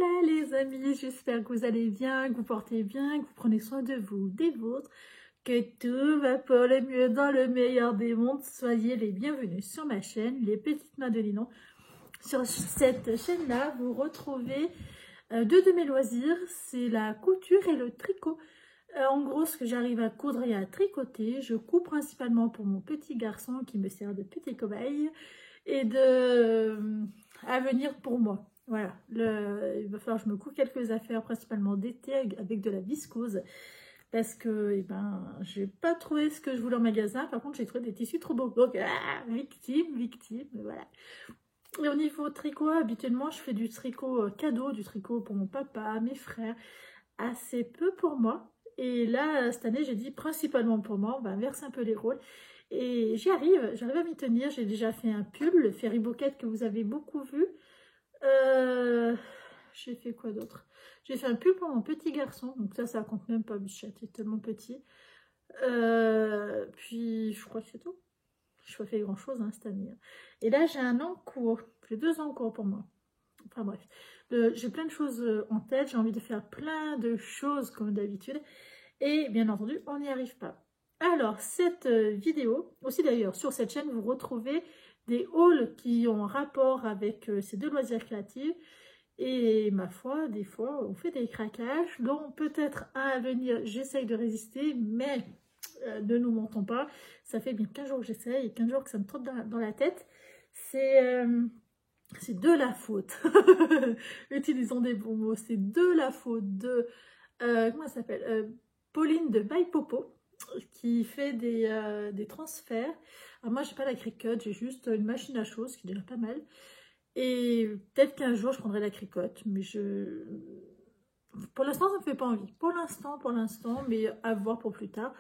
Voilà les amis, j'espère que vous allez bien, que vous portez bien, que vous prenez soin de vous, des vôtres, que tout va pour le mieux dans le meilleur des mondes. Soyez les bienvenus sur ma chaîne, les petites mains de Linon. Sur cette chaîne-là, vous retrouvez deux de mes loisirs, c'est la couture et le tricot. En gros, ce que j'arrive à coudre et à tricoter, je couds principalement pour mon petit garçon qui me sert de petit cobaye et à venir pour moi. Voilà, il va falloir que je me couds quelques affaires, principalement d'été, avec de la viscose. Parce que, j'ai pas trouvé ce que je voulais en magasin. Par contre, j'ai trouvé des tissus trop beaux. Donc, victime, voilà. Et au niveau tricot, habituellement, je fais du tricot cadeau, du tricot pour mon papa, mes frères. Assez peu pour moi. Et là, cette année, j'ai dit principalement pour moi. On va inverser un peu les rôles. Et j'arrive à m'y tenir. J'ai déjà fait un pull, le Fairy Bouquet que vous avez beaucoup vu. J'ai fait quoi d'autre? J'ai fait un pull pour mon petit garçon, donc ça compte même pas, bichette, il est tellement petit. Puis je crois que c'est tout. Je n'ai pas fait grand chose cette année. Et là j'ai un an cours, j'ai 2 ans cours pour moi. Enfin bref, j'ai plein de choses en tête, j'ai envie de faire plein de choses comme d'habitude. Et bien entendu, on n'y arrive pas. Alors, cette vidéo, aussi d'ailleurs, sur cette chaîne, vous retrouvez des hauls qui ont rapport avec ces deux loisirs créatifs. Et ma foi, des fois, on fait des craquages, dont peut-être un à venir, j'essaye de résister, mais ne nous mentons pas, ça fait bien 15 jours que j'essaye et 15 jours que ça me trotte dans la tête. C'est de la faute. Utilisons des bons mots, c'est de la faute de... comment ça s'appelle Pauline de By Popo, qui fait des transferts. Alors moi, j'ai pas la Cricut, j'ai juste une machine à chose, qui est déjà pas mal. Et peut-être qu'un jour, je prendrai la Cricut, mais pour l'instant, ça me fait pas envie. Pour l'instant, mais à voir pour plus tard.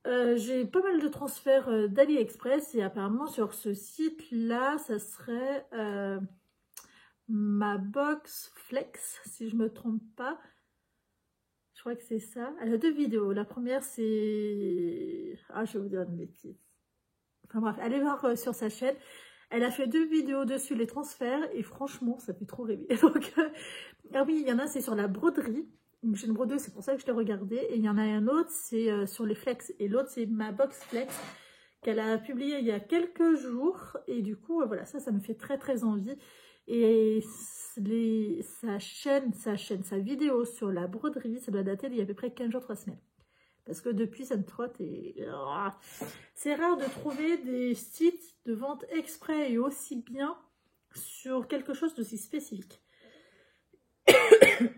J'ai pas mal de transferts d'AliExpress et apparemment, sur ce site-là, ça serait ma box Flex, si je me trompe pas. Je crois que c'est ça. Elle a 2 vidéos. La première, c'est... Ah, je vais vous dire une bêtise. Enfin bref, allez voir sur sa chaîne. Elle a fait 2 vidéos dessus, les transferts, et franchement, ça fait trop rêver. Donc, ah oui, il y en a, c'est sur la broderie. Une chaîne brodeuse, c'est pour ça que je l'ai regardé. Et il y en a un autre, c'est sur les flex. Et l'autre, c'est ma box flex, qu'elle a publié il y a quelques jours. Et du coup, voilà, ça me fait très, très envie. Et sa vidéo sur la broderie, ça doit dater d'il y a à peu près 15 jours, 3 semaines. Parce que depuis, ça me trotte et... C'est rare de trouver des sites de vente exprès et aussi bien sur quelque chose d'aussi spécifique.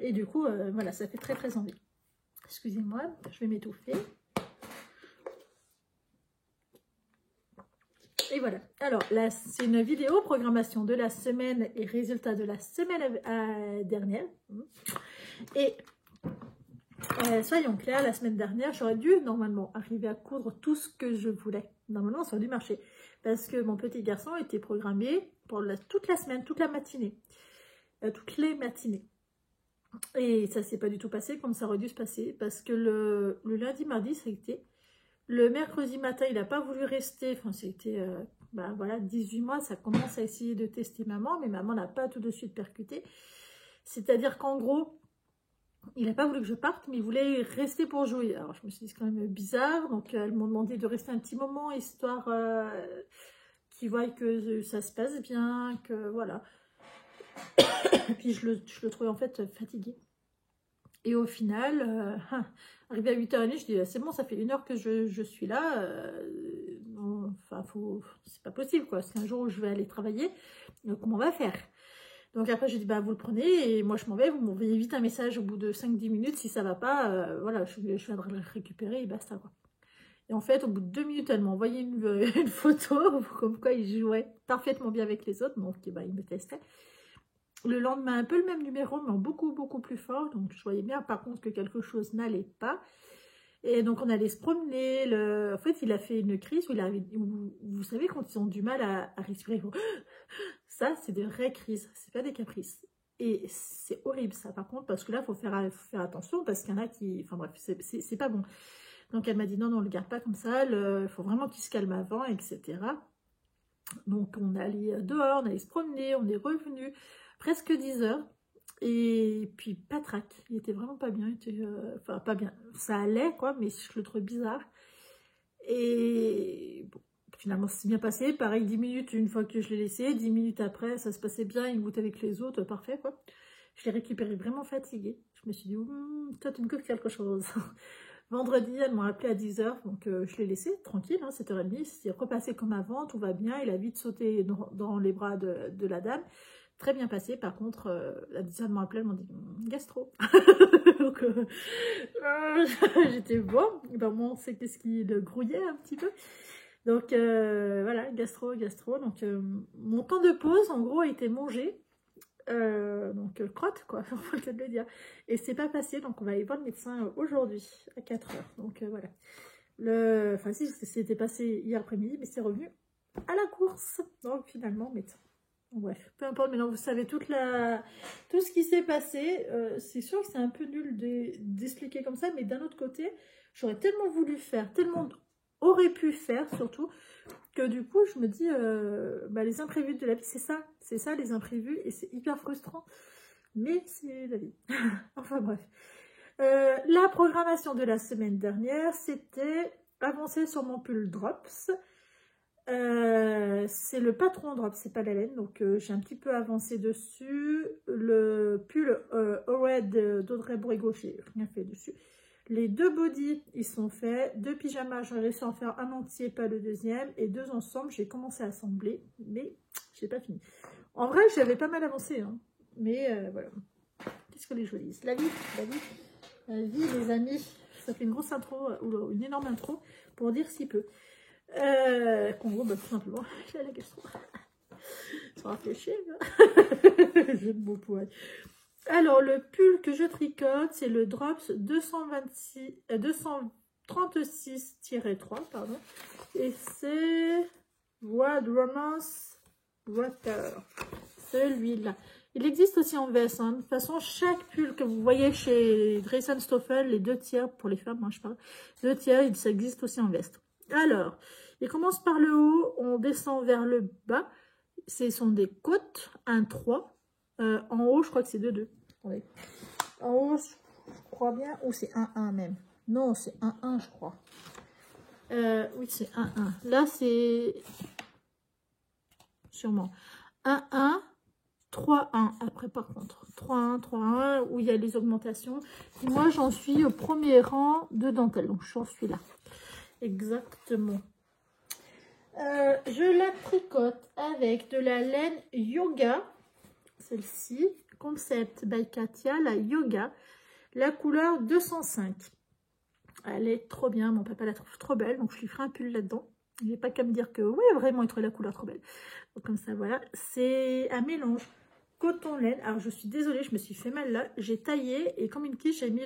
Et du coup, voilà, ça fait très très envie. Excusez-moi, je vais m'étouffer. Et voilà. Alors, là, c'est une vidéo programmation de la semaine et résultat de la semaine dernière. Et... soyons clairs, la semaine dernière, j'aurais dû normalement arriver à coudre tout ce que je voulais. Normalement, ça aurait dû marcher. Parce que mon petit garçon était programmé pour toute la semaine, toute la matinée. Toutes les matinées. Et ça ne s'est pas du tout passé comme ça aurait dû se passer. Parce que le lundi, mardi, ça a été. Le mercredi matin, il n'a pas voulu rester. Enfin, c'était, voilà, 18 mois, ça commence à essayer de tester maman. Mais maman n'a pas tout de suite percuté. C'est-à-dire qu'en gros... Il n'a pas voulu que je parte, mais il voulait rester pour jouer. Alors, je me suis dit, c'est quand même bizarre. Donc, elles m'ont demandé de rester un petit moment, histoire qu'ils voient que ça se passe bien, que voilà. Puis, je le trouvais en fait fatigué. Et au final, arrivé à 8h30, je dis, c'est bon, ça fait 1 heure que je suis là. Enfin, c'est pas possible, quoi. C'est un jour où je vais aller travailler. Donc, comment on va faire ? Donc après, j'ai dit, vous le prenez et moi je m'en vais. Vous m'envoyez vite un message au bout de 5-10 minutes. Si ça va pas, voilà, je viendrai le récupérer et basta, quoi. Et en fait, au bout de 2 minutes, elle m'a envoyé une photo comme quoi il jouait parfaitement bien avec les autres. Donc, il me testait. Le lendemain, un peu le même numéro, mais beaucoup, beaucoup plus fort. Donc, je voyais bien par contre que quelque chose n'allait pas. Et donc, on allait se promener. En fait, il a fait une crise où vous savez, quand ils ont du mal à respirer, ça, c'est des vraies crises, c'est pas des caprices. Et c'est horrible ça, par contre, parce que là, il faut faire attention, parce qu'il y en a qui... Enfin bref, c'est pas bon. Donc, elle m'a dit, non, on le garde pas comme ça, il faut vraiment qu'il se calme avant, etc. Donc, on allait dehors, on allait se promener, on est revenu presque 10 heures. Et puis patraque, il était vraiment pas bien, enfin pas bien, ça allait quoi, mais je le trouvais bizarre. Et bon, finalement ça s'est bien passé, pareil 10 minutes une fois que je l'ai laissé, 10 minutes après ça se passait bien, il goûtait avec les autres, parfait quoi. Je l'ai récupéré vraiment fatiguée, je me suis dit, toi tu me coûtes quelque chose. Vendredi, elle m'a appelé à 10 h, donc je l'ai laissé tranquille, hein, 7h30, c'est repassé comme avant, tout va bien, il a vite sauté dans les bras de la dame. Très bien passé, par contre, la deuxième m'a appelé, elle m'a dit gastro. Donc, j'étais bon, ben, moi on sait qu'est-ce qui le grouillait un petit peu. Donc voilà, gastro. Donc mon temps de pause, en gros, a été mangé. Donc crotte, quoi, on peut peut-être le dire. Et c'est pas passé, donc on va aller voir le médecin aujourd'hui à 4 h. Donc voilà. Enfin si, c'était passé hier après-midi, mais c'est revenu à la course. Donc finalement, médecin. Bref, peu importe, maintenant vous savez tout ce qui s'est passé. C'est sûr que c'est un peu nul d'expliquer comme ça, mais d'un autre côté, j'aurais tellement voulu faire, tellement aurait pu faire surtout, que du coup je me dis, les imprévus de la vie, c'est ça les imprévus, et c'est hyper frustrant, mais c'est la vie. Enfin bref. La programmation de la semaine dernière, c'était avancer sur mon pull Drops. C'est le patron drop, c'est pas la laine, donc j'ai un petit peu avancé dessus. Le pull Red d'Audrey Borrego, j'ai rien fait dessus. Les 2 bodys, ils sont faits. 2 pyjamas, j'ai réussi à en faire un entier, pas le deuxième. Et 2 ensemble, j'ai commencé à assembler, mais j'ai pas fini. En vrai, j'avais pas mal avancé, hein. Mais voilà. Qu'est-ce que les jolies. La vie, les amis. Ça fait une grosse intro, ou une énorme intro, pour dire si peu. Qu'en gros, tout simplement, j'ai la gastro. Sans réfléchir. Je ne m'en pourrais. Alors, le pull que je tricote, c'est le Drops 236-3, pardon. Et c'est Wild Romance Water. Celui-là. Il existe aussi en veste. Hein. De toute façon, chaque pull que vous voyez chez Dress & Stoffel, les 2 tiers, pour les femmes, moi je parle, 2 tiers, ça existe aussi en veste. Alors, il commence par le haut, on descend vers le bas. Ce sont des côtes, 1-3. En haut, je crois que c'est 2-2. Oui. En haut, je crois bien, ou c'est 1-1 même. Non, c'est 1-1, je crois. Oui, c'est 1-1. Là, c'est sûrement 1-1, 3-1. Après, par contre, 3-1, 3-1, où il y a les augmentations. Et moi, j'en suis au premier rang de dentelle. Donc, j'en suis là. Exactement. Je la tricote avec de la laine Yoga, celle-ci, Concept by Katia, la Yoga, la couleur 205. Elle est trop bien, mon papa la trouve trop belle, donc je lui ferai un pull là-dedans. Il n'est pas qu'à me dire que oui, vraiment, il trouve la couleur trop belle. Donc comme ça, voilà, c'est un mélange coton-laine. Alors je suis désolée, je me suis fait mal là, j'ai taillé et comme une quiche, j'ai mis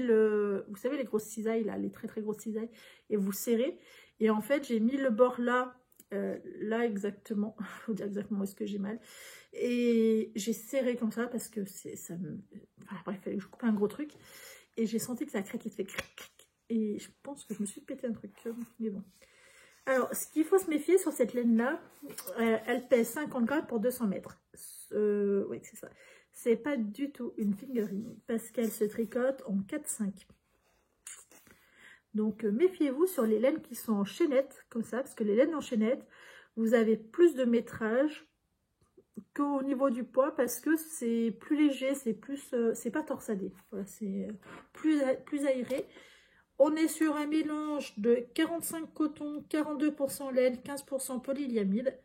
vous savez les grosses cisailles là, les très très grosses cisailles, et vous serrez. Et en fait, j'ai mis le bord là, là exactement, il faut dire exactement où est-ce que j'ai mal. Et j'ai serré comme ça parce que ça me... Enfin, bref, il fallait que je coupe un gros truc. Et j'ai senti que ça craquait, fait crac, crac. Et je pense que je me suis pété un truc. Mais bon. Alors, ce qu'il faut se méfier sur cette laine-là, elle pèse 50 grammes pour 200 mètres. Oui, c'est ça. C'est pas du tout une fingering parce qu'elle se tricote en 4-5. Donc, méfiez-vous sur les laines qui sont en chaînette, comme ça, parce que les laines en chaînette, vous avez plus de métrage qu'au niveau du poids, parce que c'est plus léger, c'est plus, c'est pas torsadé. Voilà, c'est plus aéré. On est sur un mélange de 45 coton, 42% laine, 15% polyamide.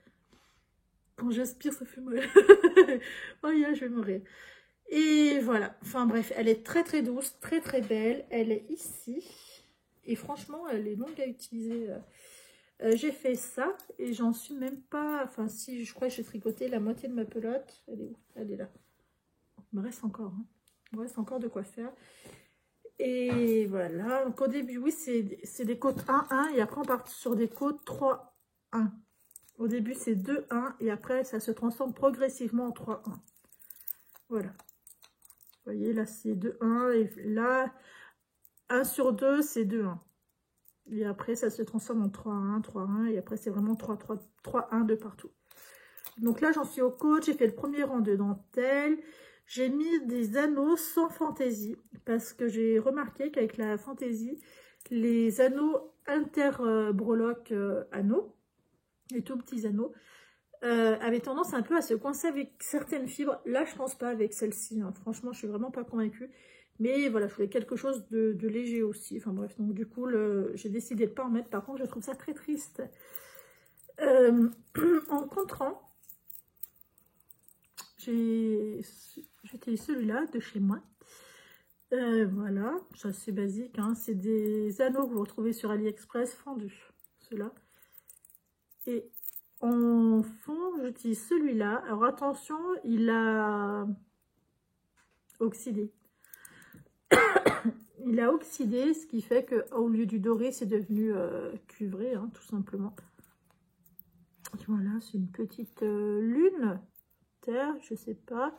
Quand j'aspire, ça fait mal. Oh, yeah, je vais mourir. Et voilà. Enfin bref, elle est très très douce, très très belle. Elle est ici. Et franchement, elle est longue à utiliser. J'ai fait ça et j'en suis même pas... Enfin si, je crois que j'ai tricoté la moitié de ma pelote. Elle est où? Elle est là. Il me reste encore. Hein. Il me reste encore de quoi faire. Et voilà. Donc au début, oui, c'est des côtes 1-1. Et après, on part sur des côtes 3-1. Au début, c'est 2-1. Et après, ça se transforme progressivement en 3-1. Voilà. Vous voyez, là, c'est 2-1. Et là, 1 sur 2, c'est 2-1. Et après, ça se transforme en 3-1, 3-1. Et après, c'est vraiment 3-1 de partout. Donc là, j'en suis au côte. J'ai fait le premier rang de dentelle. J'ai mis des anneaux sans fantaisie parce que j'ai remarqué qu'avec la fantaisie, les anneaux inter-breloques anneaux, les tout petits anneaux, avaient tendance un peu à se coincer avec certaines fibres. Là, je pense pas avec celle-ci. Hein. Franchement, je suis vraiment pas convaincue. Mais voilà, je voulais quelque chose de léger aussi. Enfin bref, donc du coup, j'ai décidé de ne pas en mettre. Par contre, je trouve ça très triste. En contrant, j'utilise celui-là de chez moi. Voilà, ça c'est basique. Hein. C'est des anneaux que vous retrouvez sur AliExpress fendus. Ceux-là. Et en fond, j'utilise celui-là. Alors attention, il a oxydé. Il a oxydé, ce qui fait qu'au lieu du doré, c'est devenu cuivré, hein, tout simplement. Voilà, c'est une petite lune, terre, je sais pas.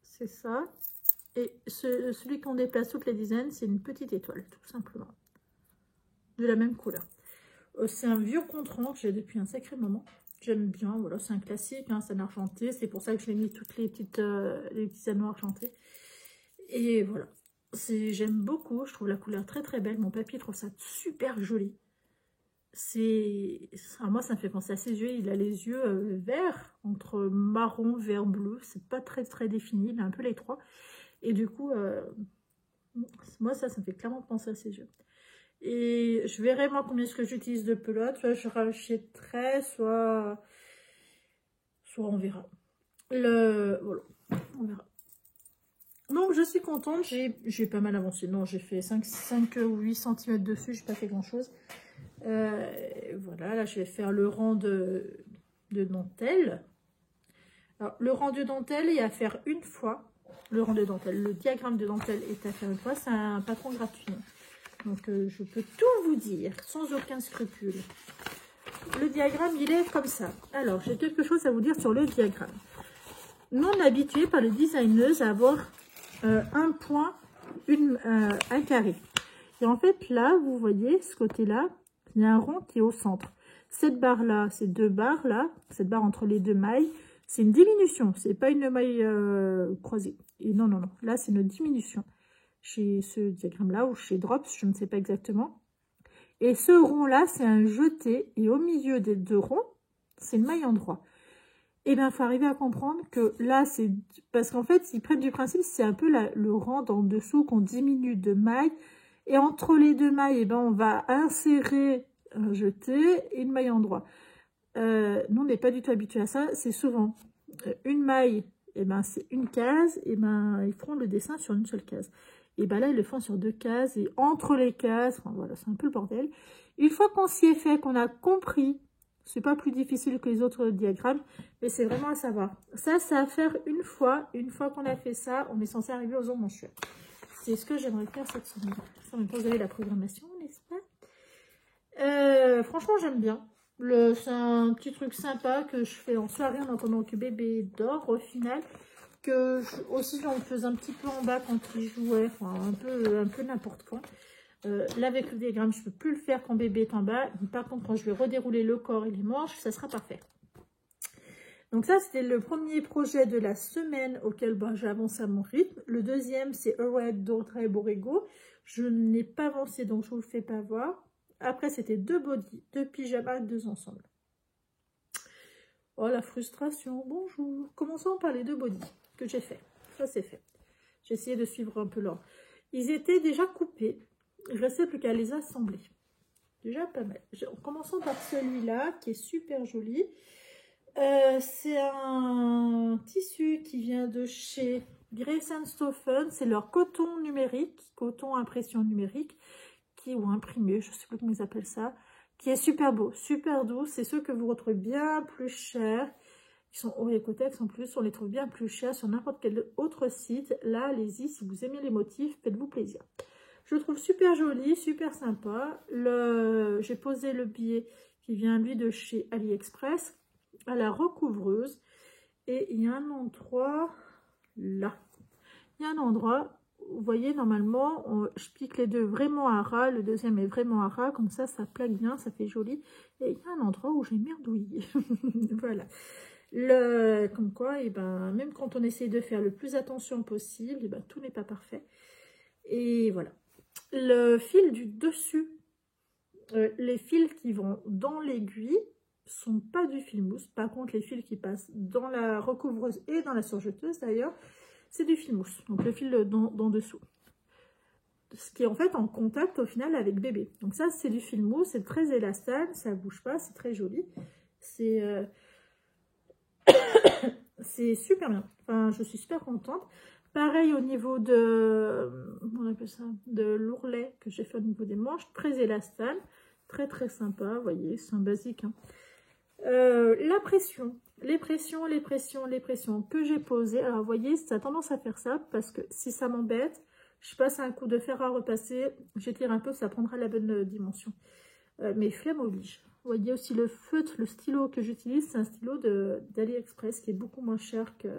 C'est ça. Et celui qu'on déplace toutes les dizaines, c'est une petite étoile, tout simplement. De la même couleur. C'est un vieux contrant que j'ai depuis un sacré moment. J'aime bien, voilà, c'est un classique, hein, c'est un argenté. C'est pour ça que je l'ai mis toutes les petits anneaux argentés. Et voilà. J'aime beaucoup, je trouve la couleur très très belle. Mon papy trouve ça super joli. Moi, ça me fait penser à ses yeux. Il a les yeux verts, entre marron, vert, bleu. C'est pas très très défini, il a un peu les trois. Et du coup, moi, ça me fait clairement penser à ses yeux. Et je verrai moi combien est-ce que j'utilise de pelote. Soit je rachèterai, soit on verra. Voilà, on verra. Donc je suis contente, j'ai pas mal avancé. Non, j'ai fait 5 ou 8 cm dessus, j'ai pas fait grand chose. Voilà, là je vais faire le rang de dentelle. Alors, le rang de dentelle est à faire une fois. Le rang de dentelle, le diagramme de dentelle est à faire une fois. C'est un patron gratuit. Donc je peux tout vous dire sans aucun scrupule. Le diagramme, il est comme ça. Alors, j'ai quelque chose à vous dire sur le diagramme. Nous, on est habitués par les designers à avoir un point, un carré. Et en fait, là, vous voyez, ce côté-là, il y a un rond qui est au centre. Cette barre-là, ces deux barres-là, cette barre entre les deux mailles, c'est une diminution. C'est pas une maille croisée. Et non, non, non. Là, c'est une diminution. Chez ce diagramme-là, ou chez Drops, je ne sais pas exactement. Et ce rond-là, c'est un jeté. Et au milieu des deux ronds, c'est une maille en droit. Et bien, il faut arriver à comprendre que là, c'est... Parce qu'en fait, ils prennent du principe, c'est un peu le rang en dessous qu'on diminue de mailles. Et entre les deux mailles, ben, on va insérer un jeté et une maille en droit. Nous, on n'est pas du tout habitués à ça. C'est souvent une maille, et ben, c'est une case. Et ben, ils feront le dessin sur une seule case. Et ben là, ils le font sur deux cases. Et entre les cases, enfin, voilà, c'est un peu le bordel. Une fois qu'on s'y est fait, qu'on a compris... C'est pas plus difficile que les autres diagrammes, mais c'est vraiment à savoir. Ça, c'est à faire une fois. Une fois qu'on a fait ça, on est censé arriver aux emmanchures. C'est ce que j'aimerais faire cette semaine. En même temps, vous avez la programmation, n'est-ce pas? Franchement, j'aime bien. C'est un petit truc sympa que je fais en soirée en attendant que bébé dort au final. Aussi, j'en faisais un petit peu en bas quand il jouait, enfin un peu n'importe quand. Là, avec le diagramme, je ne peux plus le faire quand bébé est en bas. Par contre, quand je vais redérouler le corps et les manches, ça sera parfait. Donc ça, c'était le premier projet de la semaine auquel j'avance à mon rythme. Le deuxième, c'est Red d'Audrey Borrego. Je n'ai pas avancé, donc je ne vous le fais pas voir. Après, c'était 2 body, 2 pyjamas, 2 ensembles. Oh, la frustration. Bonjour. Commençons par les 2 body que j'ai fait. Ça, c'est fait. J'ai essayé de suivre un peu l'ordre. Ils étaient déjà coupés. Il ne restait plus qu'à les assembler. Déjà pas mal. En commençant par celui-là, qui est super joli. C'est un tissu qui vient de chez Grace & Stoffen. C'est leur coton numérique, coton impression numérique, ou imprimé, je ne sais plus comment ils appellent ça, qui est super beau, super doux. C'est ceux que vous retrouvez bien plus chers. Ils sont haut et cotex en plus, on les trouve bien plus chers sur n'importe quel autre site. Là, allez-y, si vous aimez les motifs, faites-vous plaisir. Je le trouve super joli, super sympa. J'ai posé le billet qui vient, lui, de chez AliExpress à la recouvreuse. Et il y a un endroit là. Il y a un endroit, vous voyez, normalement, je pique les deux vraiment à ras. Le deuxième est vraiment à ras. Comme ça plaque bien, ça fait joli. Et il y a un endroit où j'ai merdouillé. Voilà. Comme quoi, et ben, même quand on essaye de faire le plus attention possible, et ben, tout n'est pas parfait. Et voilà. Le fil du dessus, les fils qui vont dans l'aiguille sont pas du fil mousse. Par contre, les fils qui passent dans la recouvreuse et dans la surjeteuse d'ailleurs, c'est du fil mousse. Donc le fil dans dessous. Ce qui est en fait en contact au final avec bébé. Donc ça, c'est du fil mousse, c'est très élastane, ça bouge pas, c'est très joli. C'est super bien. Enfin, je suis super contente. Pareil au niveau on appelle ça, de l'ourlet que j'ai fait au niveau des manches, très élastane, très très sympa, vous voyez, c'est un basique. Hein. La pression, les pressions que j'ai posées. Alors vous voyez, ça a tendance à faire ça parce que si ça m'embête, je passe un coup de fer à repasser, j'étire un peu, ça prendra la bonne dimension. Mais flemme oblige. Vous voyez aussi le feutre, le stylo que j'utilise, c'est un stylo d'AliExpress qui est beaucoup moins cher que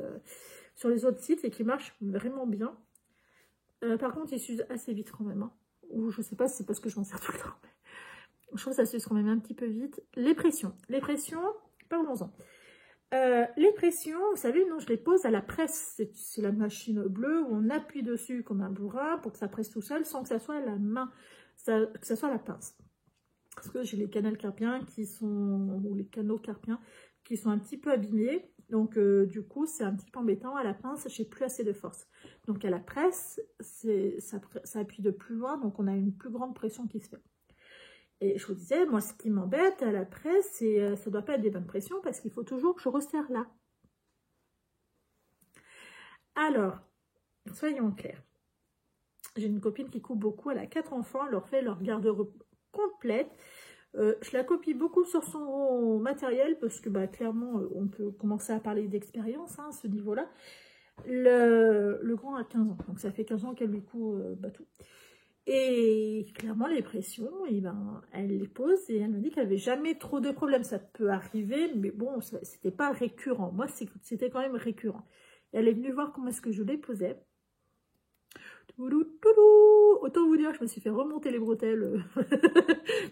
sur les autres sites et qui marche vraiment bien. Par contre, il s'use assez vite quand même. Hein. Ou je sais pas si c'est parce que je m'en sers tout le temps. Mais je trouve que ça s'use quand même un petit peu vite. Les pressions, parlons-en. Les pressions, vous savez, non, je les pose à la presse. C'est la machine bleue où on appuie dessus comme un bourrin pour que ça presse tout seul sans que ça soit la main, que ça soit la pince. Parce que j'ai les canaux carpiens ou les canaux carpiens qui sont un petit peu abîmés. Donc, du coup, c'est un petit peu embêtant. À la pince, j'ai plus assez de force. Donc, à la presse, ça appuie de plus loin. Donc, on a une plus grande pression qui se fait. Et je vous disais, moi, ce qui m'embête à la presse, c'est ça ne doit pas être des bonnes pressions parce qu'il faut toujours que je resserre là. Alors, soyons clairs. J'ai une copine qui coupe beaucoup. Elle a 4 enfants. Elle leur fait leur garde-robe complète. Je la copie beaucoup sur son matériel parce que bah, clairement, on peut commencer à parler d'expérience hein, à ce niveau-là. Le grand a 15 ans. Donc, ça fait 15 ans qu'elle lui coud tout. Et clairement, les pressions, eh ben, elle les pose et elle me dit qu'elle n'avait jamais trop de problèmes. Ça peut arriver, mais bon, c'était pas récurrent. Moi, c'était quand même récurrent. Et elle est venue voir comment est-ce que je les posais. Autant vous dire, je me suis fait remonter les bretelles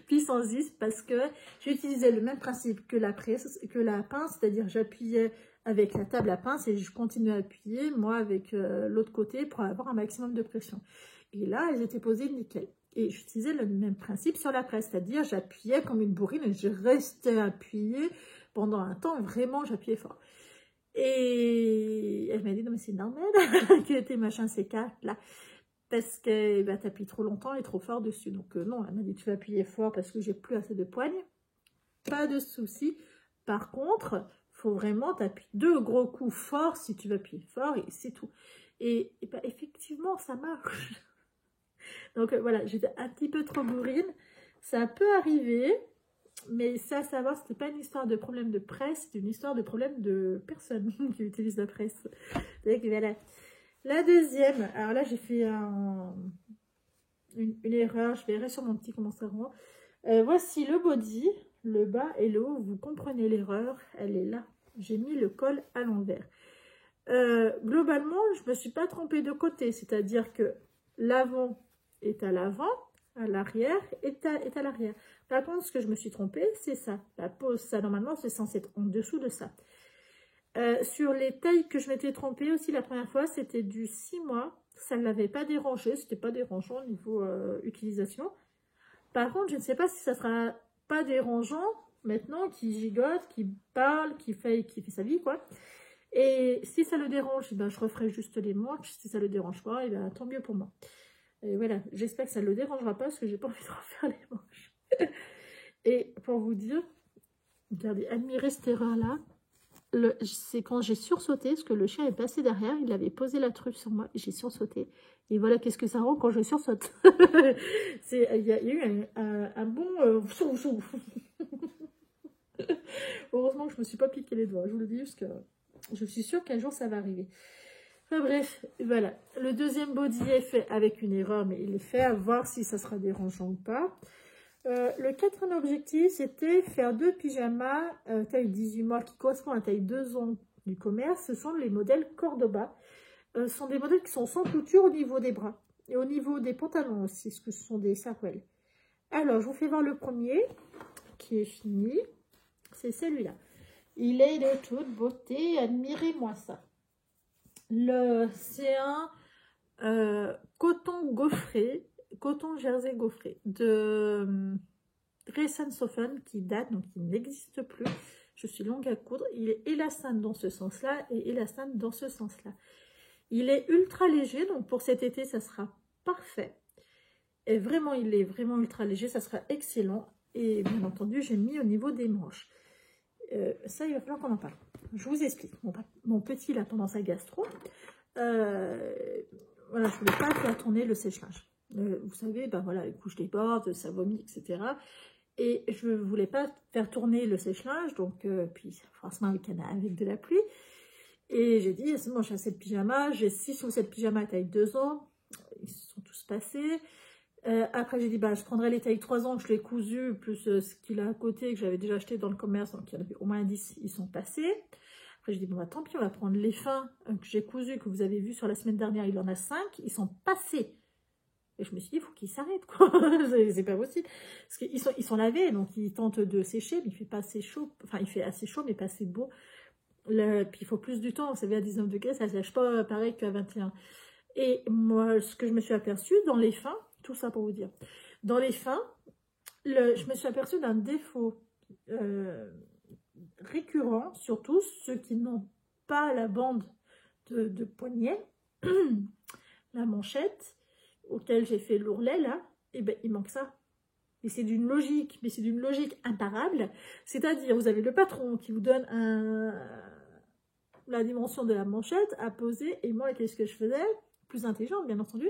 puissance 10 parce que j'utilisais le même principe que la pince, c'est-à-dire j'appuyais avec la table à pince et je continuais à appuyer, moi, avec l'autre côté pour avoir un maximum de pression. Et là, elles étaient posées nickel. Et j'utilisais le même principe sur la presse, c'est-à-dire j'appuyais comme une bourrine et je restais appuyée pendant un temps, vraiment j'appuyais fort. Et elle m'a dit, non mais c'est normal que tes machins s'écartent là, parce que bah, t'appuies trop longtemps et trop fort dessus. Donc non, elle m'a dit, tu vas appuyer fort parce que j'ai plus assez de poigne. Pas de souci. Par contre, faut vraiment t'appuyer 2 gros coups forts si tu veux appuyer fort et c'est tout. Et bah, effectivement, ça marche. Donc voilà, j'étais un petit peu trop bourrine. Ça peut arriver, mais ça, à savoir, c'était pas une histoire de problème de presse, c'était une histoire de problème de personne qui utilise la presse. Donc voilà. La deuxième, alors là, j'ai fait une erreur. Je verrai sur mon petit commentaire. Voici le body, le bas et le haut. Vous comprenez l'erreur, elle est là. J'ai mis le col à l'envers. Globalement, je ne me suis pas trompée de côté, c'est-à-dire que l'avant est à l'avant, à l'arrière est à l'arrière. Par contre, ce que je me suis trompée, c'est ça. La pose, ça, normalement, c'est censé être en dessous de ça. Sur les tailles que je m'étais trompée aussi la première fois, c'était du 6 mois. Ça ne l'avait pas dérangé, c'était pas dérangeant au niveau utilisation. Par contre, je ne sais pas si ça sera pas dérangeant maintenant, qui gigote, qui parle, qui fait sa vie, quoi. Et si ça le dérange, ben, je referai juste les manches. Si ça le dérange pas, et ben, tant mieux pour moi. Et voilà, j'espère que ça ne le dérangera pas parce que j'ai pas envie de refaire les manches. Et pour vous dire, regardez, admirez cette erreur-là. C'est quand j'ai sursauté, parce que le chien est passé derrière, il avait posé la truffe sur moi, et j'ai sursauté. Et voilà, qu'est-ce que ça rend quand je sursaute. Il y a eu un bon... Heureusement que je ne me suis pas piqué les doigts, je vous le dis, parce que je suis sûre qu'un jour ça va arriver. Enfin bref, voilà. Le deuxième body est fait avec une erreur, mais il est fait à voir si ça sera dérangeant ou pas. Le quatrième objectif, c'était faire 2 pyjamas taille 18 mois qui correspondent à la taille 2 ans du commerce. Ce sont les modèles Cordoba. Ce sont des modèles qui sont sans couture au niveau des bras et au niveau des pantalons aussi, parce que ce sont des sarouels. Alors, je vous fais voir le premier qui est fini. C'est celui-là. Il est de toute beauté, admirez-moi ça. C'est un coton gaufré, coton jersey gaufré de Grayson Sofen qui date, donc il n'existe plus. Je suis longue à coudre. Il est élastane dans ce sens-là et élastane dans ce sens-là. Il est ultra léger, donc pour cet été, ça sera parfait. Et vraiment, il est vraiment ultra léger, ça sera excellent. Et bien entendu, j'ai mis au niveau des manches. Ça, il va falloir qu'on en parle. Je vous explique. Mon petit, là, pendant sa gastro, voilà, je ne voulais pas faire tourner le sèche-linge. Vous savez, ben voilà, les couches débordent, ça vomit, etc. Et je ne voulais pas faire tourner le sèche-linge, donc, puis forcément avec de la pluie. Et j'ai dit, c'est bon, j'ai assez de pyjamas, j'ai 6 ou 7 pyjamas taille 2 ans, ils se sont tous passés. Après, j'ai dit, bah, je prendrai les tailles 3 ans que je l'ai cousu, plus ce qu'il a à côté, que j'avais déjà acheté dans le commerce, donc il y en avait au moins 10, ils sont passés. Après, j'ai dit, bon, bah, tant pis, on va prendre les fins que j'ai cousus, que vous avez vu sur la semaine dernière, il en a 5, ils sont passés. Et je me suis dit, il faut qu'ils s'arrêtent, quoi. C'est pas possible. Parce qu'ils sont lavés, donc ils tentent de sécher, mais il fait pas assez chaud. Enfin, il fait assez chaud, mais pas assez beau. Puis il faut plus du temps. Vous savez, à 19 degrés, ça ne sèche pas pareil qu'à 21. Et moi, ce que je me suis aperçue dans les fins, tout ça pour vous dire, dans les fins, je me suis aperçue d'un défaut récurrent, surtout ceux qui n'ont pas la bande de poignet, la manchette, auquel j'ai fait l'ourlet, là, et ben il manque ça. Et c'est d'une logique, mais c'est d'une logique imparable. C'est-à-dire, vous avez le patron qui vous donne la dimension de la manchette à poser, et moi, qu'est-ce que je faisais? Plus intelligente, bien entendu,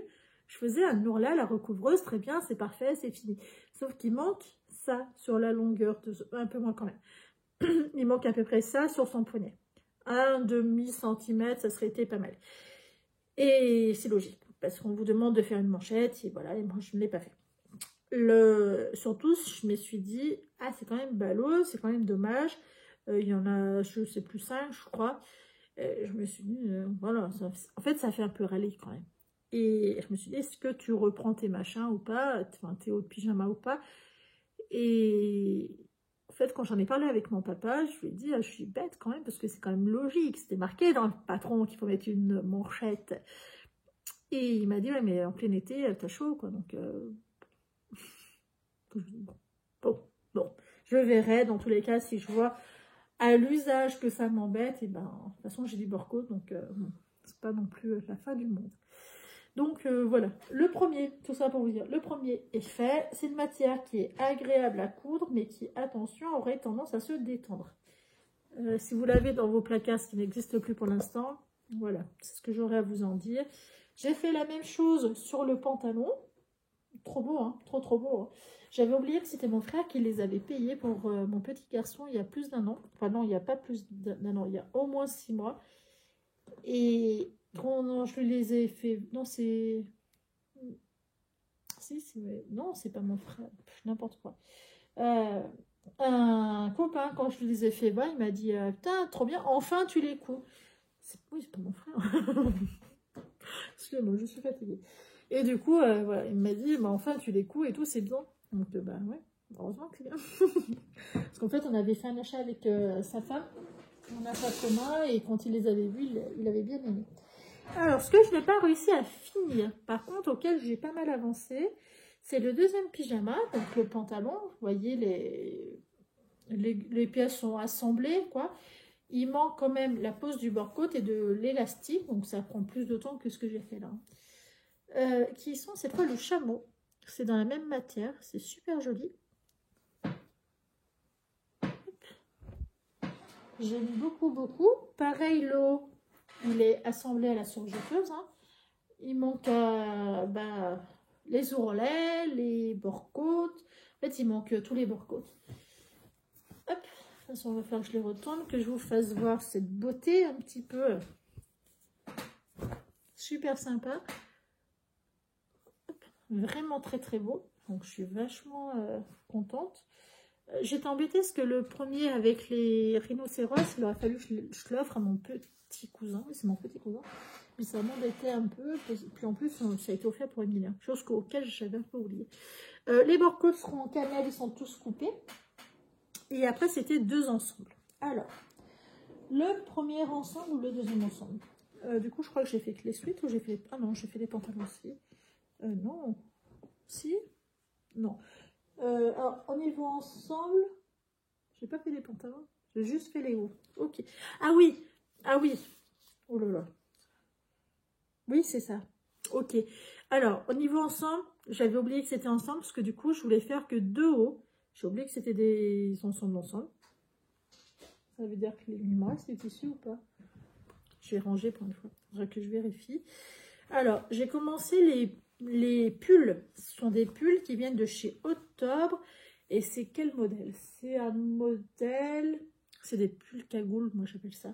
je faisais un ourlet à la recouvreuse, très bien, c'est parfait, c'est fini. Sauf qu'il manque ça sur la longueur, un peu moins quand même. Il manque à peu près ça sur son poignet. 1,5 centimètre, ça serait été pas mal. Et c'est logique, parce qu'on vous demande de faire une manchette, et voilà, et moi je ne l'ai pas fait. Surtout, je me suis dit, ah c'est quand même ballot, c'est quand même dommage. Il y en a, je sais plus, 5, je crois. Je me suis dit, voilà, en fait ça fait un peu râler quand même. Et je me suis dit, est-ce que tu reprends tes machins ou pas, enfin tes hauts de pyjama ou pas? Et en fait, quand j'en ai parlé avec mon papa, je lui ai dit, ah, je suis bête quand même, parce que c'est quand même logique, c'était marqué dans le patron qu'il faut mettre une manchette. Et il m'a dit, ouais, mais en plein été, t'as chaud, quoi, donc... Bon, je verrai dans tous les cas si je vois à l'usage que ça m'embête. Et ben, de toute façon, j'ai du Borco, donc bon, c'est pas non plus la fin du monde. Donc voilà, le premier, tout ça pour vous dire, le premier est fait. C'est une matière qui est agréable à coudre, mais qui, attention, aurait tendance à se détendre. Si vous l'avez dans vos placards, ce qui n'existe plus pour l'instant, voilà, c'est ce que j'aurais à vous en dire. J'ai fait la même chose sur le pantalon. Trop beau, hein, trop beau. Hein. J'avais oublié que c'était mon frère qui les avait payés pour mon petit garçon il y a plus d'1 an. Enfin non, il n'y a pas plus d'1 an, il y a au moins 6 mois. Et bon, non, je lui les ai fait... Non, c'est... Non, c'est pas mon frère, n'importe quoi. Un copain, quand je lui les ai fait voir, il m'a dit putain, trop bien, enfin tu les couds. Oui, c'est pas mon frère. Excusez-moi, je suis fatiguée. Et du coup, voilà, il m'a dit, bah, enfin, tu les couds et tout, c'est bien. Donc, bah ouais, heureusement que c'est bien. Parce qu'en fait, on avait fait un achat avec sa femme, un achat commun, et quand il les avait vus, il avait bien aimé. Alors, ce que je n'ai pas réussi à finir, par contre, auquel j'ai pas mal avancé, c'est le deuxième pyjama, donc le pantalon. Vous voyez, les pièces sont assemblées, quoi. Il manque quand même la pose du bord-côte et de l'élastique, donc ça prend plus de temps que ce que j'ai fait là. Qui sont cette fois le chameau. C'est dans la même matière, c'est super joli. J'aime beaucoup. Pareil, l'eau, il est assemblé à la surjeteuse. Hein. Il manque les ourlets, les bord-côtes. En fait, il manque tous les bord-côtes. Hop, de toute façon, on va faire que je les retourne, que je vous fasse voir cette beauté un petit peu super sympa. Vraiment très beau, donc je suis vachement contente. J'étais embêtée parce que le premier avec les rhinocéros, il aurait fallu que je l'offre à mon petit cousin. C'est mon petit cousin, mais ça m'embêtait un peu. Puis en plus, ça a été offert pour Emilia, chose auquel j'avais un peu oublié. Les bord-côtes seront en cannelle, ils sont tous coupés. Et après, c'était 2 ensembles. Alors, le premier ensemble ou le deuxième ensemble. Du coup, je crois que j'ai fait que les suites ou j'ai fait... Ah non, j'ai fait les pantalons aussi. Non. Si? Non. Alors, au niveau ensemble, j'ai pas fait les pantalons. J'ai juste fait les hauts. Ok. Ah oui. Ah oui. Oh là là. Oui, c'est ça. Ok. Alors, au niveau ensemble, j'avais oublié que c'était ensemble parce que du coup, je voulais faire que 2 hauts. J'ai oublié que c'était des ensembles ensemble. Ça veut dire qu'il me reste du tissu ou pas? Je vais ranger pour une fois. Il faudrait que je vérifie. Alors, j'ai commencé les pulls. Ce sont des pulls qui viennent de chez Octobre. Et c'est quel modèle? C'est un modèle... C'est des pulls cagoule, moi j'appelle ça.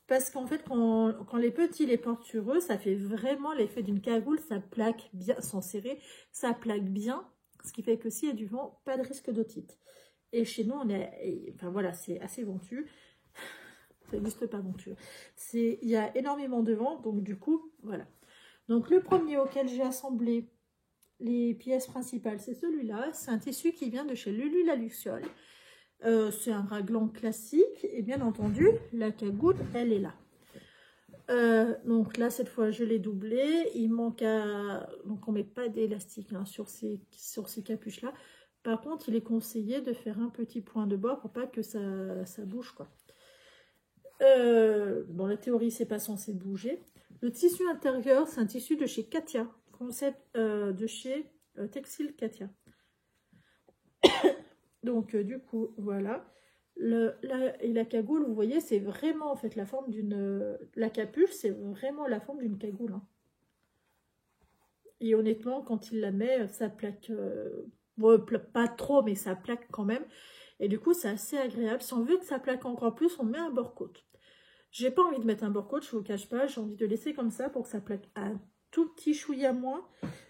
Parce qu'en fait, quand les petits les portent sur eux, ça fait vraiment l'effet d'une cagoule. Ça plaque bien, sans serrer, ça plaque bien. Ce qui fait que s'il y a du vent, pas de risque d'otite. Et chez nous, on est... Enfin voilà, c'est assez ventu. Ça n'existe pas ventu. Il y a énormément de vent, donc du coup, voilà. Donc le premier auquel j'ai assemblé les pièces principales, c'est celui-là. C'est un tissu qui vient de chez Lulu la Luciole. C'est un raglan classique et bien entendu la cagoule elle est là. Donc là cette fois je l'ai doublé. Il manque à... Donc on met pas d'élastique hein, sur ces capuches là. Par contre il est conseillé de faire un petit point de bord pour pas que ça bouge quoi. Dans la théorie c'est pas censé bouger. Le tissu intérieur c'est un tissu de chez Katia, concept de chez Textile Katia. Donc, du coup, voilà. Et la cagoule, vous voyez, c'est vraiment en fait la forme d'une... La capuche, c'est vraiment la forme d'une cagoule. Hein. Et honnêtement, quand il la met, ça plaque... pas trop, mais ça plaque quand même. Et du coup, c'est assez agréable. Si on veut que ça plaque encore plus, on met un bord-côte. J'ai pas envie de mettre un bord-côte, je vous cache pas. J'ai envie de laisser comme ça pour que ça plaque un tout petit chouïa moins.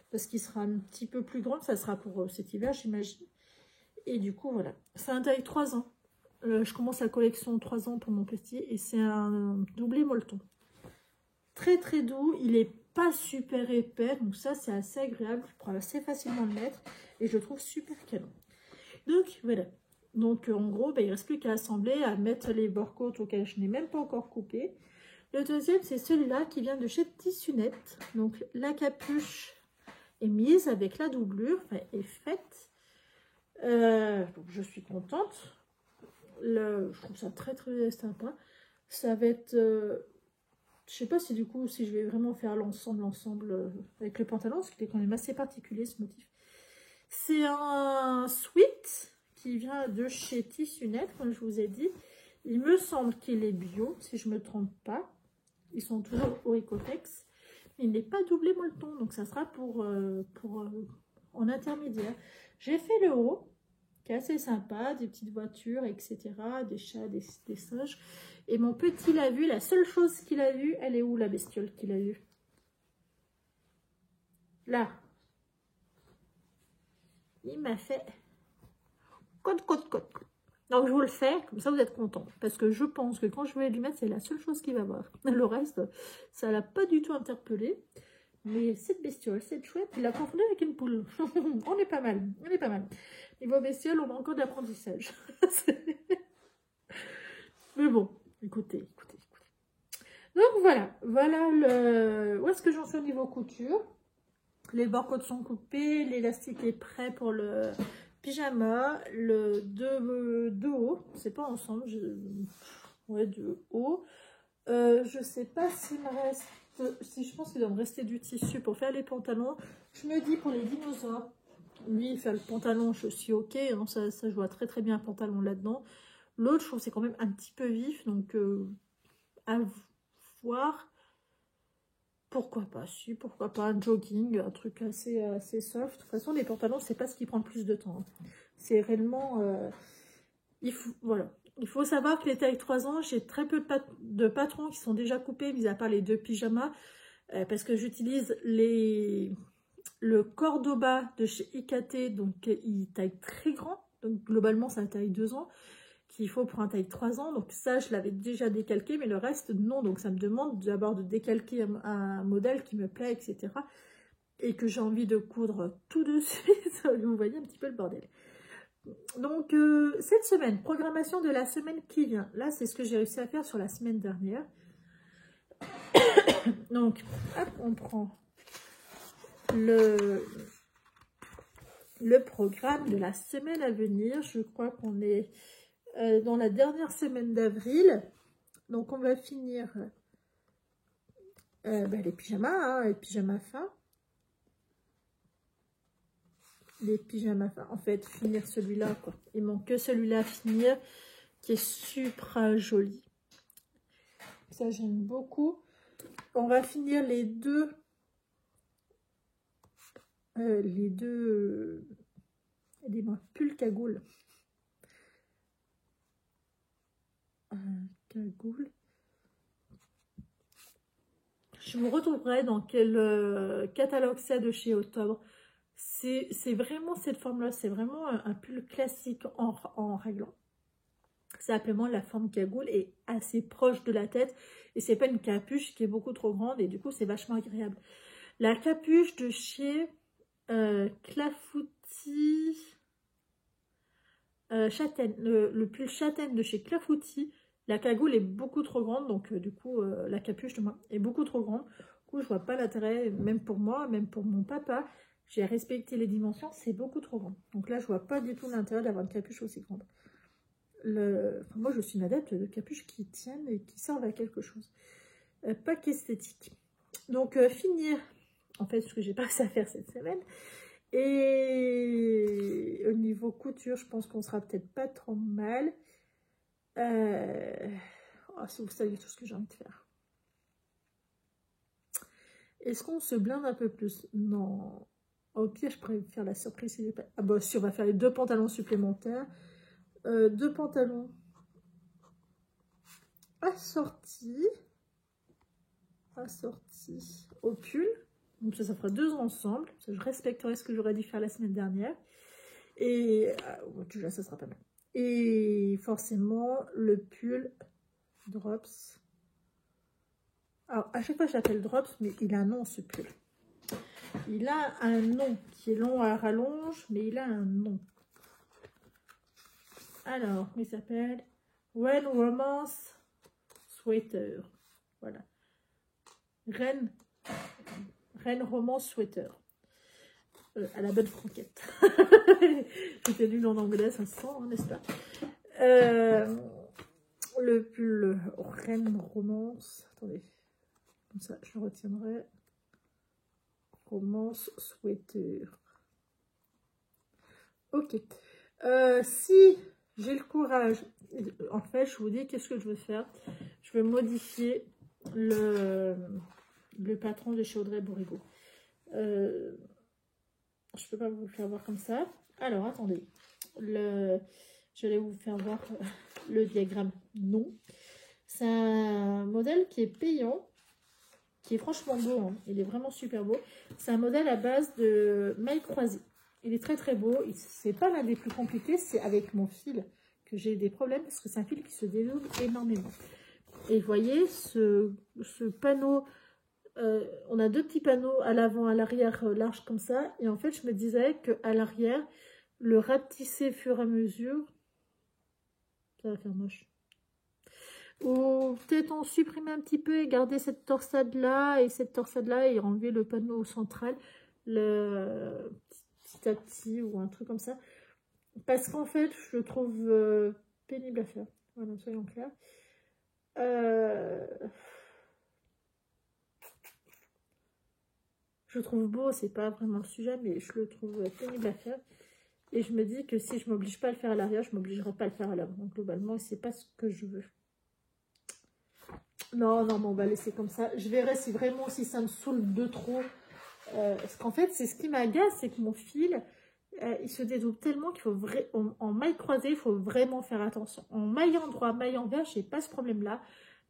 Parce qu'il sera un petit peu plus grand. Ça sera pour cet hiver, j'imagine. Et du coup, voilà. C'est un taille 3 ans. Je commence la collection 3 ans pour mon petit. Et c'est un doublé molleton. Très très doux. Il n'est pas super épais. Donc ça, c'est assez agréable. Je pourrais assez facilement le mettre. Et je le trouve super canon. Donc, voilà. Donc, en gros, il ne reste plus qu'à assembler, à mettre les bord-côtes auxquels je n'ai même pas encore coupé. Le deuxième, c'est celui-là qui vient de chez Tissu Net. Donc, la capuche est mise avec la doublure. Enfin, est faite. Donc je suis contente. Je trouve ça très très sympa. Ça va être... je sais pas si du coup, si je vais vraiment faire l'ensemble avec le pantalon, parce qu'il est quand même assez particulier ce motif. C'est un sweat qui vient de chez Tissu Net, comme je vous ai dit. Il me semble qu'il est bio, si je me trompe pas. Ils sont toujours au Ecotex. Il n'est pas doublé molleton, donc ça sera en intermédiaire. J'ai fait le haut, qui est assez sympa, des petites voitures, etc., des chats, des singes. Et mon petit l'a vu, la seule chose qu'il a vue, elle est où la bestiole qu'il a vue? Là. Il m'a fait côte. Donc je vous le fais, comme ça vous êtes contents. Parce que je pense que quand je vais lui mettre, c'est la seule chose qu'il va voir. Le reste, ça ne l'a pas du tout interpellé. Mais cette bestiole, cette chouette, il l'a confondu avec une poule. On est pas mal, on est pas mal. Niveau bestiole, on a encore de l'apprentissage. Mais bon, écoutez. Donc voilà où est-ce que j'en suis au niveau couture. Les bord-côtes sont coupés, l'élastique est prêt pour le pyjama, le de haut, c'est pas ensemble, de haut. Je sais pas s'il me reste... Si je pense qu'il doit me rester du tissu pour faire les pantalons. Je me dis pour les dinosaures, lui il fait le pantalon, je suis ok, hein, ça je vois très très bien un pantalon là-dedans. L'autre je trouve c'est quand même un petit peu vif, donc à voir. Pourquoi pas, si, pourquoi pas un jogging, un truc assez soft. De toute façon les pantalons c'est pas ce qui prend le plus de temps. Hein. C'est réellement... voilà. Il faut savoir que les tailles 3 ans, j'ai très peu de patrons qui sont déjà coupés, mis à part les 2 pyjamas, parce que j'utilise le Cordoba de chez IKT, donc il taille très grand, donc globalement c'est un taille 2 ans, qu'il faut pour un taille 3 ans, donc ça je l'avais déjà décalqué, mais le reste non, donc ça me demande d'abord de décalquer un modèle qui me plaît, etc., et que j'ai envie de coudre tout de suite, vous voyez un petit peu le bordel. Donc, cette semaine, programmation de la semaine qui vient. Là, c'est ce que j'ai réussi à faire sur la semaine dernière. Donc, hop, on prend le programme de la semaine à venir. Je crois qu'on est dans la dernière semaine d'avril. Donc, on va finir les pyjamas, hein, les pyjamas fins. Les pyjamas fins. En fait, finir celui-là, quoi. Il manque que celui-là à finir, qui est super joli. Ça, j'aime beaucoup. On va finir les deux pull cagoule. Cagoule. Je vous retrouverai dans quel catalogue c'est de chez Octobre. C'est vraiment cette forme-là. C'est vraiment un pull classique en raglan. C'est simplement la forme cagoule est assez proche de la tête. Et c'est pas une capuche qui est beaucoup trop grande. Et du coup, c'est vachement agréable. La capuche de chez Clafoutis châtaigne. Le pull châtaigne de chez Clafoutis. La cagoule est beaucoup trop grande, donc du coup, la capuche de moi est beaucoup trop grande. Du coup, je vois pas l'intérêt, même pour moi, même pour mon papa. J'ai respecté les dimensions, c'est beaucoup trop grand. Donc là, je vois pas du tout l'intérêt d'avoir une capuche aussi grande. Moi, je suis une adepte de capuches qui tiennent et qui servent à quelque chose. Pas qu'esthétique. Donc, finir, en fait, ce que j'ai pas réussi à faire cette semaine. Et au niveau couture, je pense qu'on sera peut-être pas trop mal. Oh, si vous saviez tout ce que j'ai envie de faire. Est-ce qu'on se blinde un peu plus? Non. Au pire, je pourrais faire la surprise. Si pas... Ah bah si, on va faire les 2 pantalons supplémentaires. 2 pantalons assortis au pull. Donc ça fera 2 ensemble. Ça, je respecterai ce que j'aurais dû faire la semaine dernière. Et déjà, ça sera pas mal. Et forcément, le pull Drops. Alors, à chaque fois, je l'appelle Drops, mais il a un nom, ce pull. Il a un nom qui est long à rallonge, mais il a un nom. Alors, il s'appelle Ren Romance Sweater. Voilà. Ren Romance Sweater. À la bonne franquette. J'étais nulle en anglais, ça se sent, hein, n'est-ce pas? Le pull Ren Romance. Attendez. Comme ça, je le retiendrai. Romance Sweater. Ok. Si j'ai le courage, en fait, je vous dis qu'est-ce que je veux faire. Je veux modifier le patron de chez Audrey Bourrigo. Je peux pas vous le faire voir comme ça. Alors, attendez. Je vais vous faire voir le diagramme. Non. C'est un modèle qui est payant, qui est franchement beau. Hein. Il est vraiment super beau. C'est un modèle à base de mailles croisées. Il est très très beau. C'est pas l'un des plus compliqués. C'est avec mon fil que j'ai des problèmes parce que c'est un fil qui se déroule énormément. Et vous voyez ce panneau. On a 2 petits panneaux à l'avant, à l'arrière, larges comme ça. Et en fait, je me disais qu'à l'arrière, le rapetisser au fur et à mesure, ça va faire moche. Ou peut-être en supprimer un petit peu et garder cette torsade-là et cette torsade-là et enlever le panneau central petit à petit ou un truc comme ça. Parce qu'en fait, je le trouve pénible à faire. Voilà, soyons clairs. Je le trouve beau, c'est pas vraiment le sujet, mais je le trouve pénible à faire. Et je me dis que si je m'oblige pas à le faire à l'arrière, je m'obligerai pas à le faire à l'avant. Donc globalement, c'est pas ce que je veux. Non, bon, on va laisser comme ça. Je verrai si vraiment, si ça me saoule de trop. Parce qu'en fait, c'est ce qui m'agace, c'est que mon fil, il se dédouble tellement qu'il faut en maille croisée, il faut vraiment faire attention. En maille endroit, maille envers, j'ai pas ce problème-là.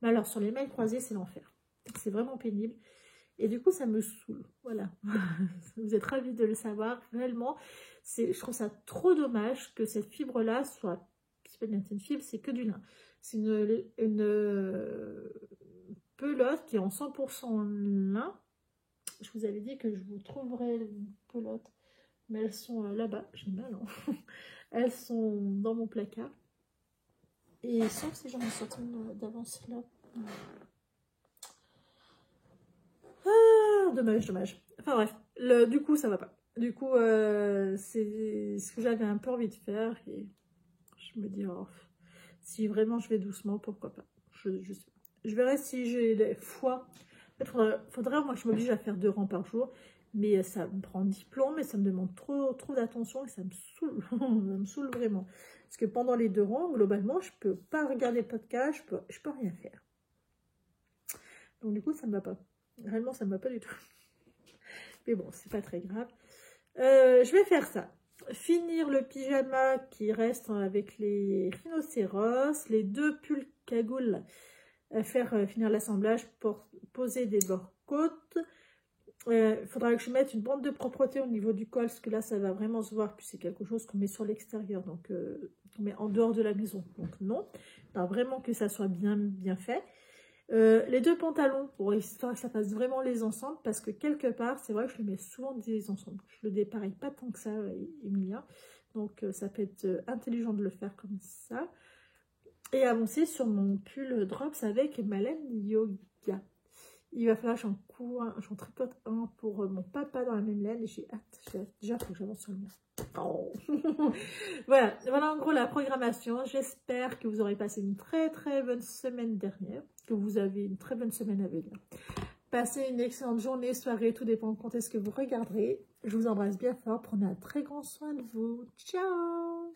Mais alors, sur les mailles croisées, c'est l'enfer. C'est vraiment pénible. Et du coup, ça me saoule. Voilà. Vous êtes ravis de le savoir. Réellement, je trouve ça trop dommage que cette fibre-là soit... C'est pas bien une fibre, c'est que du lin. C'est une pelote qui est en 100% lin. Je vous avais dit que je vous trouverai une pelote. mais elles sont là-bas, j'ai mal, hein. Elles sont dans mon placard. Et sauf si j'en ai sorti d'avance là. Ah, dommage, dommage. Enfin bref, du coup ça va pas. Du coup, c'est ce que j'avais un peu envie de faire. Et je me dis, oh, si vraiment je vais doucement, pourquoi pas. Je verrai si j'ai les fois. En fait, faudrait moi que je m'oblige à faire 2 rangs par jour. Mais ça me prend 10 plombs, mais ça me demande trop d'attention et ça me saoule. Ça me saoule vraiment. Parce que pendant les 2 rangs, globalement, je peux pas regarder le podcast, je peux rien faire. Donc du coup, ça me va pas. Réellement, ça me va pas du tout. Mais bon, c'est pas très grave. Je vais faire ça. Finir le pyjama qui reste avec les rhinocéros, les 2 pulls cagoules, finir l'assemblage pour poser des bords-côtes. Il faudra que je mette une bande de propreté au niveau du col, parce que là, ça va vraiment se voir. Puis c'est quelque chose qu'on met sur l'extérieur, donc on met en dehors de la maison. Donc non, il faudra vraiment que ça soit bien fait. Les 2 pantalons, pour histoire que ça fasse vraiment les ensembles, parce que quelque part, c'est vrai que je le mets souvent des ensembles. Je le dépareille pas tant que ça, Emilia. Donc ça peut être intelligent de le faire comme ça. Et avancer sur mon pull Drops avec ma laine yoga. Il va falloir que j'en tripote un pour mon papa dans la même laine et j'ai hâte. Déjà, il faut que j'avance sur le mien. Oh. voilà en gros la programmation. J'espère que vous aurez passé une très bonne semaine dernière, que vous avez une très bonne semaine à venir. Passez une excellente journée, soirée, tout dépend quand est-ce que vous regarderez. Je vous embrasse bien fort, prenez un très grand soin de vous. Ciao!